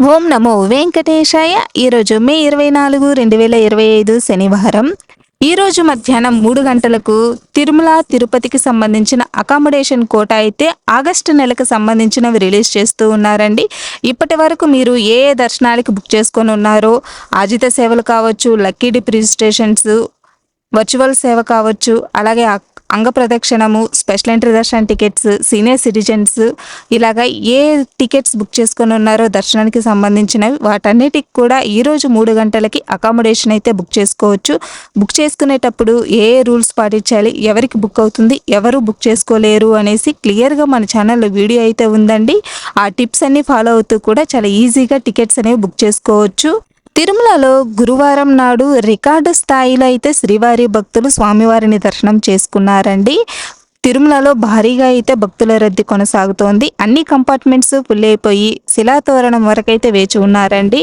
ఓం నమో వెంకటేశాయ. ఈరోజు మే 24, 2025 శనివారం. ఈరోజు మధ్యాహ్నం 3 గంటలకు తిరుమల తిరుపతికి సంబంధించిన అకామిడేషన్ కోటా అయితే ఆగస్టు నెలకు సంబంధించినవి రిలీజ్ చేస్తూ ఉన్నారండి. ఇప్పటి వరకు మీరు ఏ దర్శనాలకి బుక్ చేసుకొని ఉన్నారో, ఆజిత సేవలు కావచ్చు, లక్కీ డిప్ రిజిస్ట్రేషన్స్, వర్చువల్ సేవ కావచ్చు, అలాగే అంగ ప్రదక్షిణము, స్పెషల్ ఎంట్రీ దర్శన టికెట్స్, సీనియర్ సిటిజన్స్, ఇలాగా ఏ టికెట్స్ బుక్ చేసుకొని ఉన్నారో దర్శనానికి సంబంధించినవి వాటన్నిటికి కూడా ఈరోజు 3 గంటలకి అకామిడేషన్ అయితే బుక్ చేసుకోవచ్చు. బుక్ చేసుకునేటప్పుడు ఏ రూల్స్ పాటించాలి, ఎవరికి బుక్ అవుతుంది, ఎవరు బుక్ చేసుకోలేరు అనేసి క్లియర్గా మన ఛానల్లో వీడియో అయితే ఉందండి. ఆ టిప్స్ అన్ని ఫాలో అవుతూ కూడా చాలా ఈజీగా టికెట్స్ అనేవి బుక్ చేసుకోవచ్చు. తిరుమలలో గురువారం నాడు రికార్డు స్థాయిలో అయితే శ్రీవారి భక్తులు స్వామివారిని దర్శనం చేసుకున్నారండి. తిరుమలలో భారీగా అయితే భక్తుల రద్దీ కొనసాగుతోంది. అన్ని కంపార్ట్మెంట్స్ ఫుల్ అయిపోయి శిలాతోరణం వరకైతే వేచి ఉన్నారండి.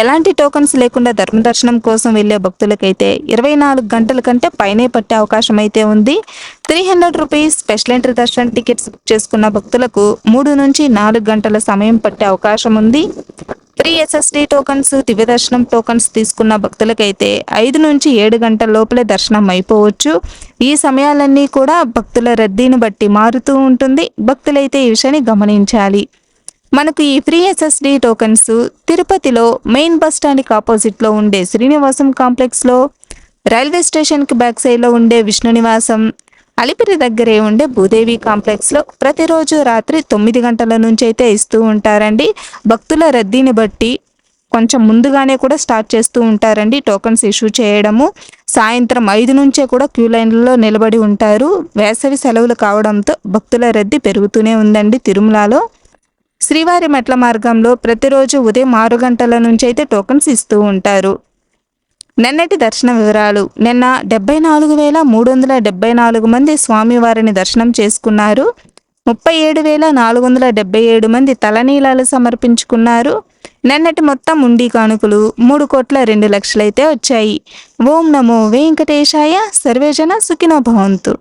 ఎలాంటి టోకన్స్ లేకుండా ధర్మదర్శనం కోసం వెళ్లే భక్తులకైతే 24 గంటల కంటే పైనే పట్టే అవకాశం అయితే ఉంది. 300 రూపీస్ స్పెషల్ ఎంట్రీ దర్శన టికెట్స్ బుక్ చేసుకున్న భక్తులకు 3 నుంచి 4 గంటల సమయం పట్టే అవకాశం ఉంది. 3 SSD టోకన్స్, దివ్య దర్శనం టోకన్స్ తీసుకున్న భక్తులకైతే 5 నుంచి 7 గంటల లోపలే దర్శనం అయిపోవచ్చు. ఈ సమయాలన్నీ కూడా భక్తుల రద్దీని బట్టి మారుతూ ఉంటుంది. భక్తులైతే ఈ విషయాన్ని గమనించాలి. మనకు ఈ ఫ్రీ SSD టోకన్స్ తిరుపతిలో మెయిన్ బస్ స్టాండ్కి ఆపోజిట్లో ఉండే శ్రీనివాసం కాంప్లెక్స్లో, రైల్వే స్టేషన్కి బ్యాక్ సైడ్లో ఉండే విష్ణు నివాసం, అలిపిరి దగ్గరే ఉండే భూదేవి కాంప్లెక్స్లో ప్రతిరోజు రాత్రి 9 గంటల నుంచి అయితే ఇస్తూ ఉంటారండి. భక్తుల రద్దీని బట్టి కొంచెం ముందుగానే కూడా స్టార్ట్ చేస్తూ ఉంటారండి టోకన్స్ ఇష్యూ చేయడము. సాయంత్రం 5 నుంచే కూడా క్యూ లైన్లలో నిలబడి ఉంటారు. వేసవి సెలవులు కావడంతో భక్తుల రద్దీ పెరుగుతూనే ఉందండి. తిరుమలలో శ్రీవారి మెట్ల మార్గంలో ప్రతిరోజు ఉదయం 6 గంటల నుంచి అయితే టోకన్స్ ఇస్తూ ఉంటారు. నిన్నటి దర్శన వివరాలు. నిన్న 74,374 మంది స్వామివారిని దర్శనం చేసుకున్నారు. 37,477 మంది తలనీలాలు సమర్పించుకున్నారు. నిన్నటి మొత్తం ఉండి కానుకలు 3,02,00,000 అయితే వచ్చాయి. ఓం నమో వెంకటేశాయ. సర్వేజన సుఖినో భవంతు.